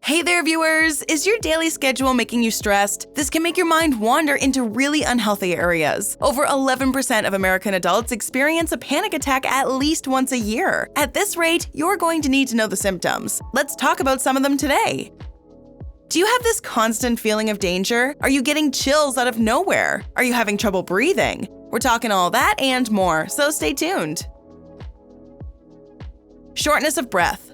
Hey there, viewers! Is your daily schedule making you stressed? This can make your mind wander into really unhealthy areas. Over 11% of American adults experience a panic attack at least once a year. At this rate, you're going to need to know the symptoms. Let's talk about some of them today. Do you have this constant feeling of danger? Are you getting chills out of nowhere? Are you having trouble breathing? We're talking all that and more, so stay tuned. Shortness of breath.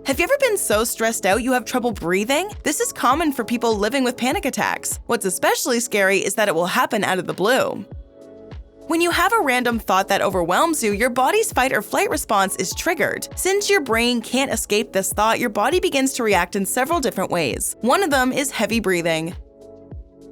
Have you ever been so stressed out you have trouble breathing? This is common for people living with panic attacks. What's especially scary is that it will happen out of the blue. When you have a random thought that overwhelms you, your body's fight or flight response is triggered. Since your brain can't escape this thought, your body begins to react in several different ways. One of them is heavy breathing.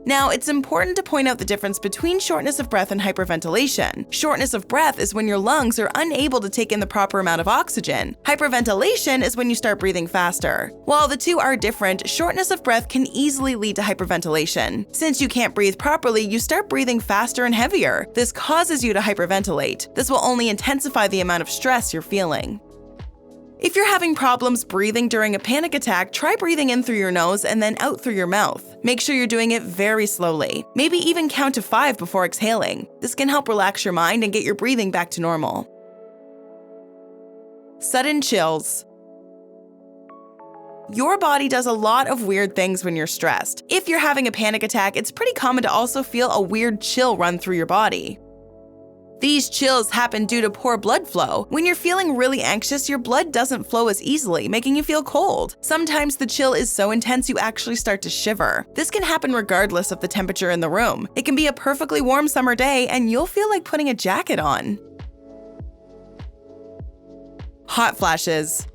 Now, it's important to point out the difference between shortness of breath and hyperventilation. Shortness of breath is when your lungs are unable to take in the proper amount of oxygen. Hyperventilation is when you start breathing faster. While the two are different, shortness of breath can easily lead to hyperventilation. Since you can't breathe properly, you start breathing faster and heavier. This causes you to hyperventilate. This will only intensify the amount of stress you're feeling. If you're having problems breathing during a panic attack, try breathing in through your nose and then out through your mouth. Make sure you're doing it very slowly. Maybe even count to 5 before exhaling. This can help relax your mind and get your breathing back to normal. Sudden chills. Your body does a lot of weird things when you're stressed. If you're having a panic attack, it's pretty common to also feel a weird chill run through your body. These chills happen due to poor blood flow. When you're feeling really anxious, your blood doesn't flow as easily, making you feel cold. Sometimes the chill is so intense you actually start to shiver. This can happen regardless of the temperature in the room. It can be a perfectly warm summer day and you'll feel like putting a jacket on. Hot flashes.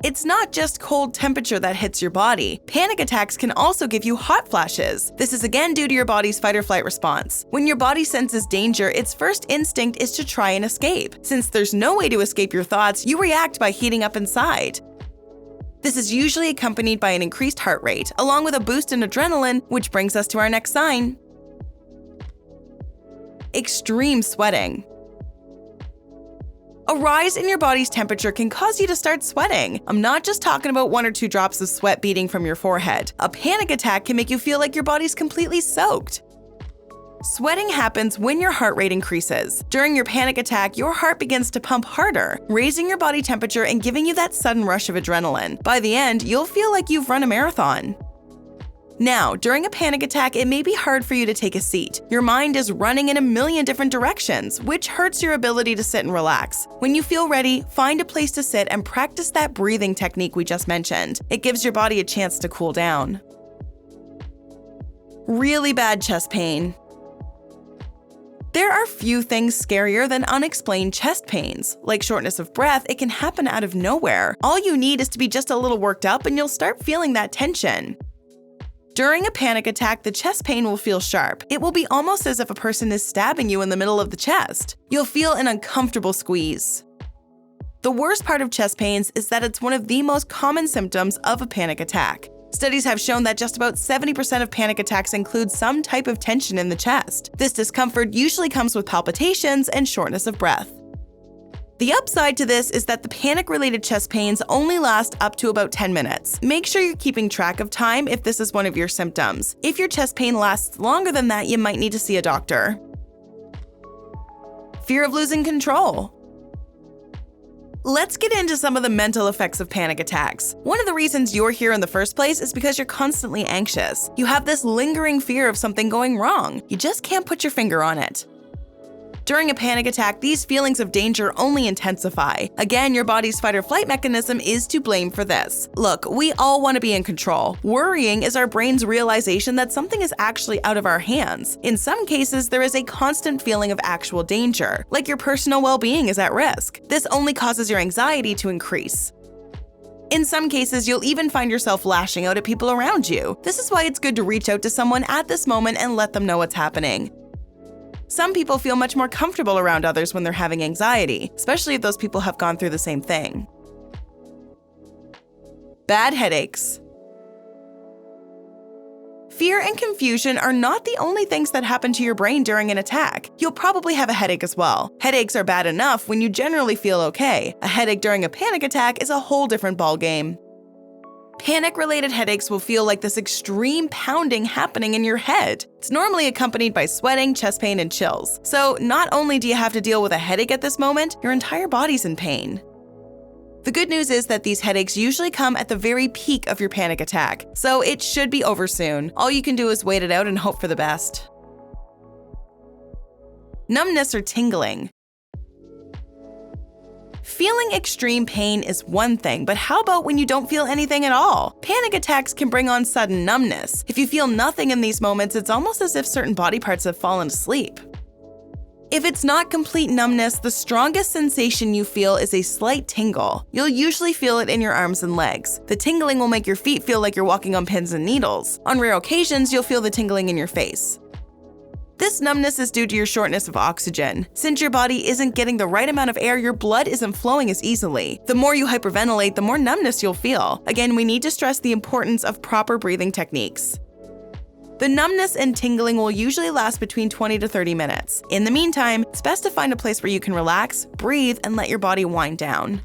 It's not just cold temperature that hits your body. Panic attacks can also give you hot flashes. This is again due to your body's fight or flight response. When your body senses danger, its first instinct is to try and escape. Since there's no way to escape your thoughts, you react by heating up inside. This is usually accompanied by an increased heart rate, along with a boost in adrenaline, which brings us to our next sign. Extreme sweating. A rise in your body's temperature can cause you to start sweating. I'm not just talking about 1 or 2 drops of sweat beading from your forehead. A panic attack can make you feel like your body's completely soaked. Sweating happens when your heart rate increases. During your panic attack, your heart begins to pump harder, raising your body temperature and giving you that sudden rush of adrenaline. By the end, you'll feel like you've run a marathon. Now, during a panic attack, it may be hard for you to take a seat. Your mind is running in a million different directions, which hurts your ability to sit and relax. When you feel ready, find a place to sit and practice that breathing technique we just mentioned. It gives your body a chance to cool down. Really bad chest pain. There are few things scarier than unexplained chest pains. Like shortness of breath, it can happen out of nowhere. All you need is to be just a little worked up and you'll start feeling that tension. During a panic attack, the chest pain will feel sharp. It will be almost as if a person is stabbing you in the middle of the chest. You'll feel an uncomfortable squeeze. The worst part of chest pains is that it's one of the most common symptoms of a panic attack. Studies have shown that just about 70% of panic attacks include some type of tension in the chest. This discomfort usually comes with palpitations and shortness of breath. The upside to this is that the panic-related chest pains only last up to about 10 minutes. Make sure you're keeping track of time if this is one of your symptoms. If your chest pain lasts longer than that, you might need to see a doctor. Fear of losing control. Let's get into some of the mental effects of panic attacks. One of the reasons you're here in the first place is because you're constantly anxious. You have this lingering fear of something going wrong. You just can't put your finger on it. During a panic attack, these feelings of danger only intensify. Again, your body's fight or flight mechanism is to blame for this. Look, we all want to be in control. Worrying is our brain's realization that something is actually out of our hands. In some cases, there is a constant feeling of actual danger, like your personal well-being is at risk. This only causes your anxiety to increase. In some cases, you'll even find yourself lashing out at people around you. This is why it's good to reach out to someone at this moment and let them know what's happening. Some people feel much more comfortable around others when they're having anxiety, especially if those people have gone through the same thing. Bad headaches. Fear and confusion are not the only things that happen to your brain during an attack. You'll probably have a headache as well. Headaches are bad enough when you generally feel okay. A headache during a panic attack is a whole different ballgame. Panic-related headaches will feel like this extreme pounding happening in your head. It's normally accompanied by sweating, chest pain, and chills. So not only do you have to deal with a headache at this moment, your entire body's in pain. The good news is that these headaches usually come at the very peak of your panic attack, so it should be over soon. All you can do is wait it out and hope for the best. Numbness or tingling. Feeling extreme pain is one thing, but how about when you don't feel anything at all? Panic attacks can bring on sudden numbness. If you feel nothing in these moments, it's almost as if certain body parts have fallen asleep. If it's not complete numbness, the strongest sensation you feel is a slight tingle. You'll usually feel it in your arms and legs. The tingling will make your feet feel like you're walking on pins and needles. On rare occasions, you'll feel the tingling in your face. This numbness is due to your shortness of oxygen. Since your body isn't getting the right amount of air, your blood isn't flowing as easily. The more you hyperventilate, the more numbness you'll feel. Again, we need to stress the importance of proper breathing techniques. The numbness and tingling will usually last between 20 to 30 minutes. In the meantime, it's best to find a place where you can relax, breathe, and let your body wind down.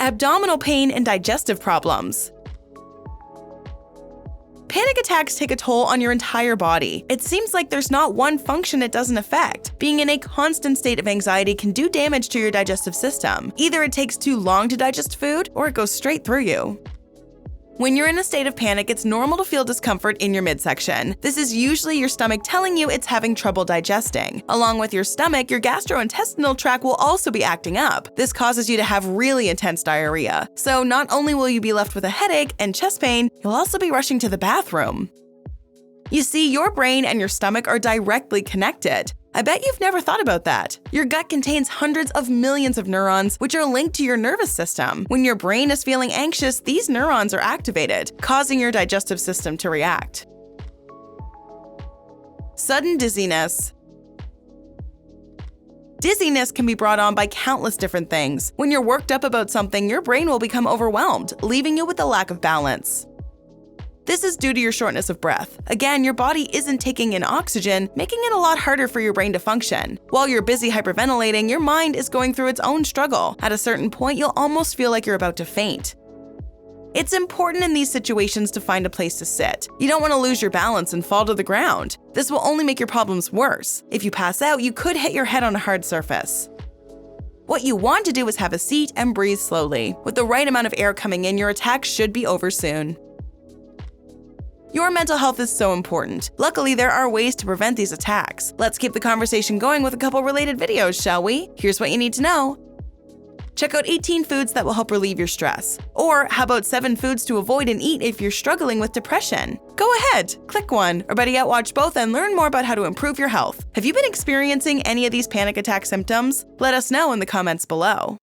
Abdominal pain and digestive problems. Panic attacks take a toll on your entire body. It seems like there's not one function it doesn't affect. Being in a constant state of anxiety can do damage to your digestive system. Either it takes too long to digest food, or it goes straight through you. When you're in a state of panic, it's normal to feel discomfort in your midsection. This is usually your stomach telling you it's having trouble digesting. Along with your stomach, your gastrointestinal tract will also be acting up. This causes you to have really intense diarrhea. So not only will you be left with a headache and chest pain, you'll also be rushing to the bathroom. You see, your brain and your stomach are directly connected. I bet you've never thought about that. Your gut contains hundreds of millions of neurons, which are linked to your nervous system. When your brain is feeling anxious, these neurons are activated, causing your digestive system to react. Sudden dizziness. Dizziness can be brought on by countless different things. When you're worked up about something, your brain will become overwhelmed, leaving you with a lack of balance. This is due to your shortness of breath. Again, your body isn't taking in oxygen, making it a lot harder for your brain to function. While you're busy hyperventilating, your mind is going through its own struggle. At a certain point, you'll almost feel like you're about to faint. It's important in these situations to find a place to sit. You don't want to lose your balance and fall to the ground. This will only make your problems worse. If you pass out, you could hit your head on a hard surface. What you want to do is have a seat and breathe slowly. With the right amount of air coming in, your attack should be over soon. Your mental health is so important. Luckily, there are ways to prevent these attacks. Let's keep the conversation going with a couple related videos, shall we? Here's what you need to know. Check out 18 foods that will help relieve your stress. Or how about 7 foods to avoid and eat if you're struggling with depression? Go ahead, click one, or better yet, watch both and learn more about how to improve your health. Have you been experiencing any of these panic attack symptoms? Let us know in the comments below.